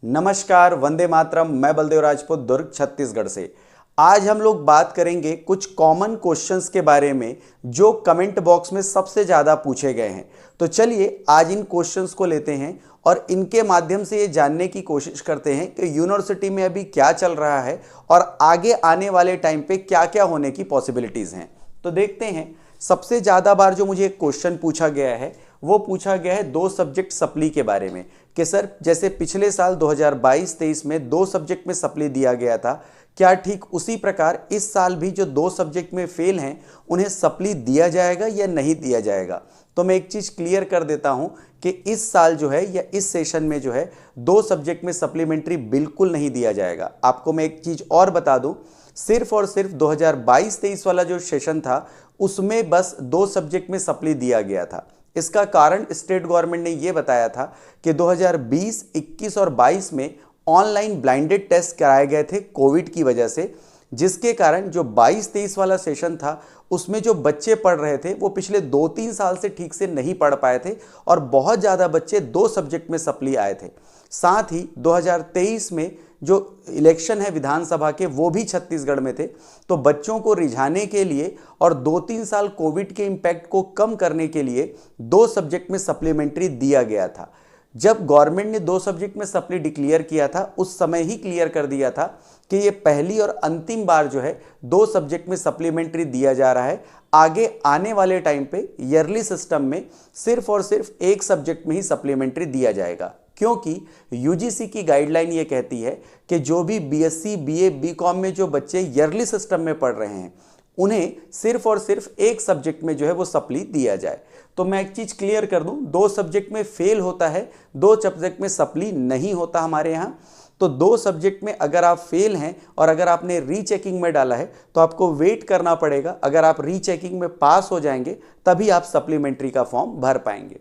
नमस्कार, वंदे मातरम। मैं बलदेव राजपूत, दुर्ग, छत्तीसगढ़ से। आज हम लोग बात करेंगे कुछ कॉमन क्वेश्चंस के बारे में जो कमेंट बॉक्स में सबसे ज़्यादा पूछे गए हैं। तो चलिए आज इन क्वेश्चंस को लेते हैं और इनके माध्यम से ये जानने की कोशिश करते हैं कि यूनिवर्सिटी में अभी क्या चल रहा है और आगे आने वाले टाइम पे क्या क्या होने की पॉसिबिलिटीज़ हैं। तो देखते हैं, सबसे ज़्यादा बार जो मुझे एक क्वेश्चन पूछा गया है वो पूछा गया है दो सब्जेक्ट सप्ली के बारे में कि सर जैसे पिछले साल 2022-23 में दो सब्जेक्ट में सप्ली दिया गया था, क्या ठीक उसी प्रकार इस साल भी जो दो सब्जेक्ट में फेल हैं उन्हें सप्ली दिया जाएगा या नहीं दिया जाएगा। तो मैं एक चीज़ क्लियर कर देता हूं कि इस साल जो है या इस सेशन में जो है दो सब्जेक्ट में सप्लीमेंट्री बिल्कुल नहीं दिया जाएगा। आपको मैं एक चीज़ और बता दूं, सिर्फ और सिर्फ 2022-23 वाला जो सेशन था उसमें बस दो सब्जेक्ट में सप्ली दिया गया था। इसका कारण स्टेट गवर्नमेंट ने यह बताया था कि 2020, 21 और 22 में ऑनलाइन ब्लाइंडेड टेस्ट कराए गए थे कोविड की वजह से, जिसके कारण जो 22-23 वाला सेशन था उसमें जो बच्चे पढ़ रहे थे वो पिछले 2-3 साल से ठीक से नहीं पढ़ पाए थे और बहुत ज़्यादा बच्चे दो सब्जेक्ट में सप्ली आए थे। साथ ही 2023 में जो इलेक्शन है विधानसभा के वो भी छत्तीसगढ़ में थे, तो बच्चों को रिझाने के लिए और 2-3 साल कोविड के इम्पैक्ट को कम करने के लिए दो सब्जेक्ट में सप्लीमेंट्री दिया गया था। जब गवर्नमेंट ने दो सब्जेक्ट में सप्ली डिक्लेयर किया था उस समय ही क्लियर कर दिया था कि ये पहली और अंतिम बार जो है दो सब्जेक्ट में सप्लीमेंट्री दिया जा रहा है। आगे आने वाले टाइम पे ईयरली सिस्टम में सिर्फ और सिर्फ एक सब्जेक्ट में ही सप्लीमेंट्री दिया जाएगा, क्योंकि यूजीसी की गाइडलाइन ये कहती है कि जो भी बीएससी, बीए, बीकॉम में जो बच्चे ईयरली सिस्टम में पढ़ रहे हैं उन्हें सिर्फ और सिर्फ एक सब्जेक्ट में जो है वो सप्ली दिया जाए। तो मैं एक चीज़ क्लियर कर दूं, दो सब्जेक्ट में फेल होता है, दो सब्जेक्ट में सप्ली नहीं होता हमारे यहाँ। तो दो सब्जेक्ट में अगर आप फेल हैं और अगर आपने रीचेकिंग में डाला है तो आपको वेट करना पड़ेगा। अगर आप रीचेकिंग में पास हो जाएंगे तभी आप सप्लीमेंट्री का फॉर्म भर पाएंगे।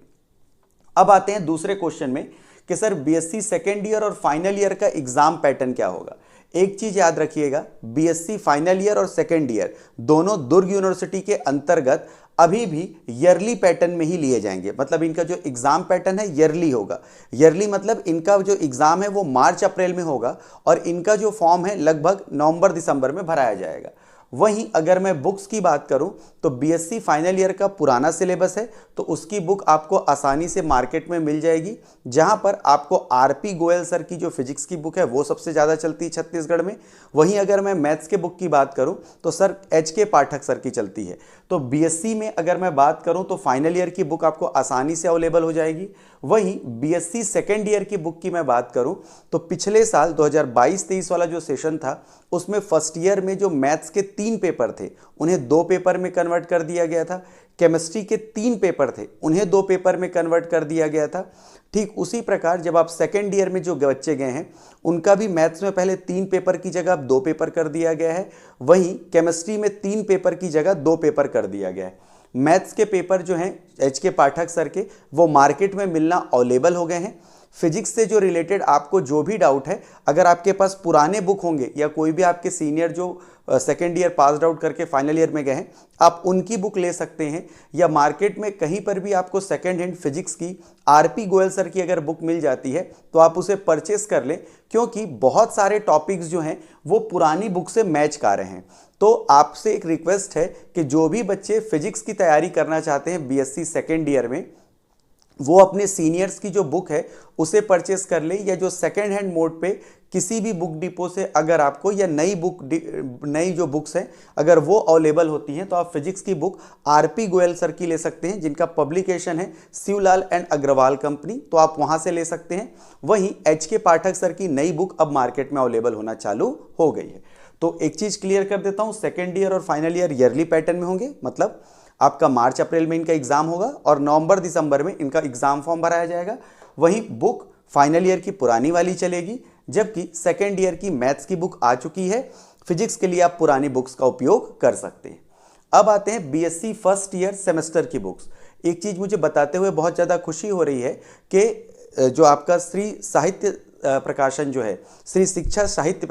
अब आते हैं दूसरे क्वेश्चन में कि सर बीएससी सेकेंड ईयर और फाइनल ईयर का एग्जाम पैटर्न क्या होगा। एक चीज याद रखिएगा, बीएससी फाइनल ईयर और सेकेंड ईयर दोनों दुर्ग यूनिवर्सिटी के अंतर्गत अभी भी ईयरली पैटर्न में ही लिए जाएंगे। मतलब इनका जो एग्जाम पैटर्न है ईयरली होगा। ईयरली मतलब इनका जो एग्जाम है वो मार्च अप्रैल में होगा और इनका जो फॉर्म है लगभग नवंबर दिसंबर में भराया जाएगा। वहीं अगर मैं बुक्स की बात करूं तो बीएससी फाइनल ईयर का पुराना सिलेबस है तो उसकी बुक आपको आसानी से मार्केट में मिल जाएगी, जहां पर आपको आरपी गोयल सर की जो फिजिक्स की बुक है वो सबसे ज़्यादा चलती है छत्तीसगढ़ में। वहीं अगर मैं मैथ्स के बुक की बात करूं तो सर एच.के. पाठक सर की चलती है। तो बीएससी में अगर मैं बात करूं तो फाइनल ईयर की बुक आपको आसानी से अवेलेबल हो जाएगी। वहीं बीएससी सेकेंड ईयर की बुक की मैं बात करूं तो पिछले साल 2022-23 वाला जो सेशन था उसमें फर्स्ट ईयर में जो मैथ्स के 3 पेपर थे उन्हें 2 पेपर में कन्वर्ट कर दिया गया था। केमिस्ट्री के 3 पेपर थे उन्हें 2 पेपर में कन्वर्ट कर दिया गया था। ठीक उसी प्रकार जब आप सेकेंड ईयर में जो बच्चे गए हैं उनका भी मैथ्स में पहले 3 पेपर की जगह अब 2 पेपर कर दिया गया है। वहीं केमिस्ट्री में 3 पेपर की जगह 2 पेपर कर दिया गया है। मैथ्स के पेपर जो हैं एच.के. पाठक सर के वो मार्केट में मिलना अवेलेबल हो गए हैं। फिजिक्स से जो रिलेटेड आपको जो भी डाउट है, अगर आपके पास पुराने बुक होंगे या कोई भी आपके सीनियर जो सेकेंड ईयर पास आउट करके फाइनल ईयर में गए हैं आप उनकी बुक ले सकते हैं, या मार्केट में कहीं पर भी आपको सेकेंड हैंड फिजिक्स की आरपी गोयल सर की अगर बुक मिल जाती है तो आप उसे परचेस कर लें, क्योंकि बहुत सारे टॉपिक्स जो हैं वो पुरानी बुक से मैच कर रहे हैं। तो आपसे एक रिक्वेस्ट है कि जो भी बच्चे फिजिक्स की तैयारी करना चाहते हैं बीएससी सेकेंड ईयर में वो अपने सीनियर्स की जो बुक है उसे परचेस कर ले, या जो सेकेंड हैंड मोड पे किसी भी बुक डिपो से अगर आपको या नई जो बुक्स हैं अगर वो अवेलेबल होती हैं तो आप फिजिक्स की बुक आरपी गोयल सर की ले सकते हैं, जिनका पब्लिकेशन है शिवलाल एंड अग्रवाल कंपनी, तो आप वहां से ले सकते हैं। वहीं एच.के. पाठक सर की नई बुक अब मार्केट में अवेलेबल होना चालू हो गई है। तो एक चीज क्लियर कर देता हूं, सेकेंड ईयर और फाइनल ईयर ईयरली पैटर्न में होंगे, मतलब आपका मार्च अप्रैल में इनका एग्जाम होगा और नवंबर दिसंबर में इनका एग्जाम फॉर्म भराया जाएगा। वहीं बुक फाइनल ईयर की पुरानी वाली चलेगी, जबकि सेकेंड ईयर की मैथ्स की बुक आ चुकी है। फिजिक्स के लिए आप पुरानी बुक्स का उपयोग कर सकते हैं। अब आते हैं बीएससी फर्स्ट ईयर सेमेस्टर की बुक्स। एक चीज मुझे बताते हुए बहुत ज़्यादा खुशी हो रही है कि जो आपका श्री साहित्य प्रकाशन जो है, श्री शिक्षा साहित्य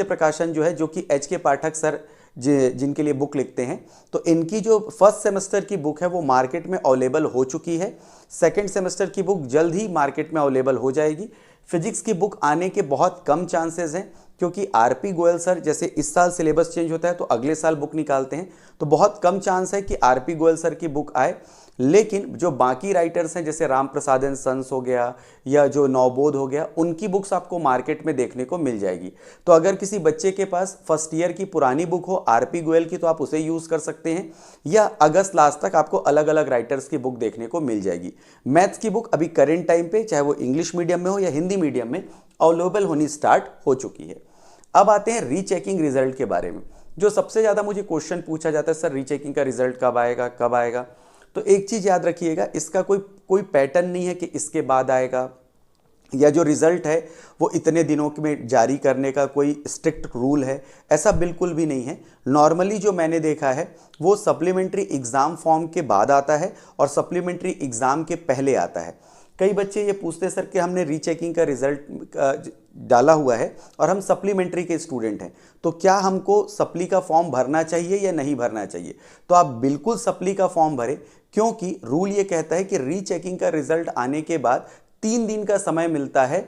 प्रकाशन जो है, जो कि एच.के. पाठक सर जिनके लिए बुक लिखते हैं, तो इनकी जो फर्स्ट सेमेस्टर की बुक है वो मार्केट में अवेलेबल हो चुकी है। सेकेंड सेमेस्टर की बुक जल्द ही मार्केट में अवेलेबल हो जाएगी। फिजिक्स की बुक आने के बहुत कम चांसेस हैं, क्योंकि आरपी गोयल सर जैसे इस साल सिलेबस चेंज होता है तो अगले साल बुक निकालते हैं, तो बहुत कम चांस है कि आरपी गोयल सर की बुक आए। लेकिन जो बाकी राइटर्स हैं जैसे राम प्रसाद एंड सन्स हो गया या जो नवबोध हो गया, उनकी बुक्स आपको मार्केट में देखने को मिल जाएगी। तो अगर किसी बच्चे के पास फर्स्ट ईयर की पुरानी बुक हो आरपी गोयल की, तो आप उसे यूज़ कर सकते हैं, या अगस्त लास्ट तक आपको अलग अलग राइटर्स की बुक देखने को मिल जाएगी। मैथ्स की बुक अभी करेंट टाइम पे चाहे वो इंग्लिश मीडियम में हो या हिंदी मीडियम में अवेलेबल होनी स्टार्ट हो चुकी है। अब आते हैं रीचेकिंग रिजल्ट के बारे में। जो सबसे ज़्यादा मुझे क्वेश्चन पूछा जाता है, सर रीचेकिंग का रिजल्ट कब आएगा कब आएगा। तो एक चीज़ याद रखिएगा, इसका कोई पैटर्न नहीं है कि इसके बाद आएगा, या जो रिजल्ट है वो इतने दिनों में जारी करने का कोई स्ट्रिक्ट रूल है, ऐसा बिल्कुल भी नहीं है। नॉर्मली जो मैंने देखा है वो सप्लीमेंट्री एग्ज़ाम फॉर्म के बाद आता है और सप्लीमेंट्री एग्ज़ाम के पहले आता है। कई बच्चे ये पूछते हैं सर कि हमने रीचेकिंग का रिजल्ट डाला हुआ है और हम सप्लीमेंट्री के स्टूडेंट हैं, तो क्या हमको सप्ली का फॉर्म भरना चाहिए या नहीं भरना चाहिए। तो आप बिल्कुल सप्ली का फॉर्म भरें, क्योंकि रूल ये कहता है कि रीचेकिंग का रिजल्ट आने के बाद 3 दिन का समय मिलता है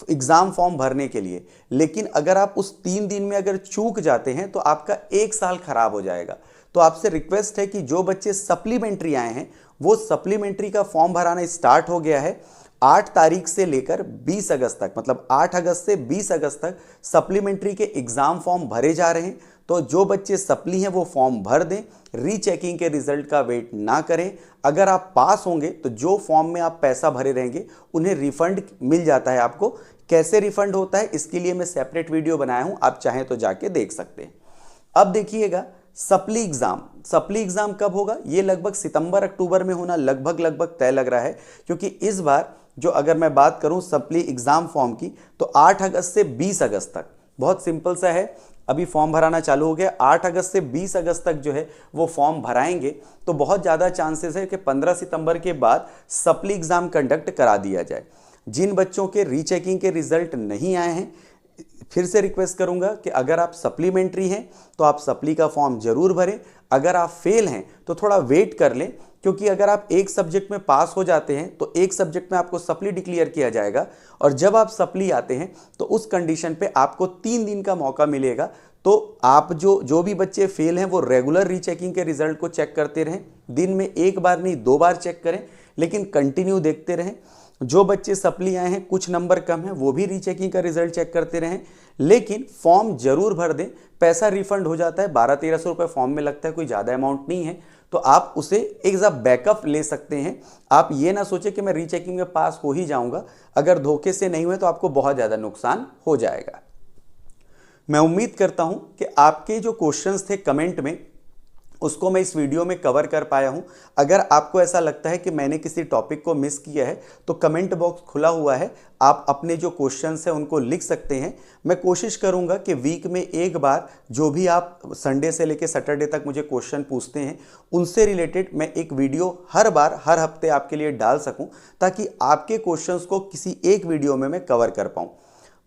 एग्ज़ाम फॉर्म भरने के लिए। लेकिन अगर आप उस 3 दिन में अगर चूक जाते हैं तो आपका 1 साल खराब हो जाएगा। तो आपसे रिक्वेस्ट है कि जो बच्चे सप्लीमेंट्री आए हैं वो सप्लीमेंट्री का फॉर्म भराना स्टार्ट हो गया है। 8 तारीख से लेकर 20 अगस्त तक, मतलब 8 अगस्त से 20 अगस्त तक सप्लीमेंट्री के एग्ज़ाम फॉर्म भरे जा रहे हैं। तो जो बच्चे सप्ली हैं वो फॉर्म भर दें, रीचेकिंग के रिजल्ट का वेट ना करें। अगर आप पास होंगे तो जो फॉर्म में आप पैसा भरे रहेंगे उन्हें रिफंड मिल जाता है। आपको कैसे रिफंड होता है इसके लिए मैं सेपरेट वीडियो बनाया हूं, आप चाहें तो जाके देख सकते हैं। अब देखिएगा सप्ली एग्ज़ाम कब होगा, ये लगभग सितंबर अक्टूबर में होना लगभग तय लग रहा है। क्योंकि इस बार जो अगर मैं बात करूं सप्ली एग्ज़ाम फॉर्म की, तो 8 अगस्त से 20 अगस्त तक, बहुत सिंपल सा है, अभी फॉर्म भराना चालू हो गया। 8 अगस्त से 20 अगस्त तक जो है वो फॉर्म भराएंगे, तो बहुत ज़्यादा चांसेस है कि 15 सितंबर के बाद सप्ली एग्ज़ाम कंडक्ट करा दिया जाए। जिन बच्चों के रीचेकिंग के रिजल्ट नहीं आए हैं, फिर से रिक्वेस्ट करूंगा कि अगर आप सप्लीमेंट्री हैं तो आप सप्ली का फॉर्म जरूर भरें। अगर आप फेल हैं तो थोड़ा वेट कर लें, क्योंकि अगर आप एक सब्जेक्ट में पास हो जाते हैं तो एक सब्जेक्ट में आपको सप्ली डिक्लेयर किया जाएगा, और जब आप सप्ली आते हैं तो उस कंडीशन पे आपको 3 दिन का मौका मिलेगा। तो आप जो भी बच्चे फेल हैं वो रेगुलर रीचेकिंग के रिजल्ट को चेक करते रहें, दिन में 1 बार नहीं 2 बार चेक करें, लेकिन कंटिन्यू देखते रहें। जो बच्चे सप्ली आए हैं कुछ नंबर कम है वो भी रीचेकिंग का रिजल्ट चेक करते रहें, लेकिन फॉर्म जरूर भर दें। पैसा रिफंड हो जाता है, 1200-1300 रुपये फॉर्म में लगता है, कोई ज़्यादा अमाउंट नहीं है, तो आप उसे एक बैकअप ले सकते हैं। आप ये ना सोचें कि मैं रीचेकिंग में पास हो ही जाऊंगा, अगर धोखे से नहीं हुए तो आपको बहुत ज़्यादा नुकसान हो जाएगा। मैं उम्मीद करता हूं कि आपके जो क्वेश्चंस थे कमेंट में उसको मैं इस वीडियो में कवर कर पाया हूं। अगर आपको ऐसा लगता है कि मैंने किसी टॉपिक को मिस किया है तो कमेंट बॉक्स खुला हुआ है, आप अपने जो क्वेश्चंस हैं उनको लिख सकते हैं। मैं कोशिश करूंगा कि वीक में 1 बार जो भी आप संडे से लेकर सैटरडे तक मुझे क्वेश्चन पूछते हैं उनसे रिलेटेड मैं एक वीडियो हर हफ्ते आपके लिए डाल सकूं, ताकि आपके क्वेश्चंस को किसी एक वीडियो में मैं कवर कर पाऊं।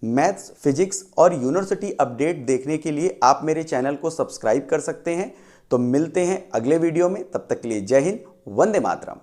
मैथ्स, फिजिक्स और यूनिवर्सिटी अपडेट देखने के लिए आप मेरे चैनल को सब्सक्राइब कर सकते हैं। तो मिलते हैं अगले वीडियो में, तब तक के लिए जय हिंद, वंदे मातरम।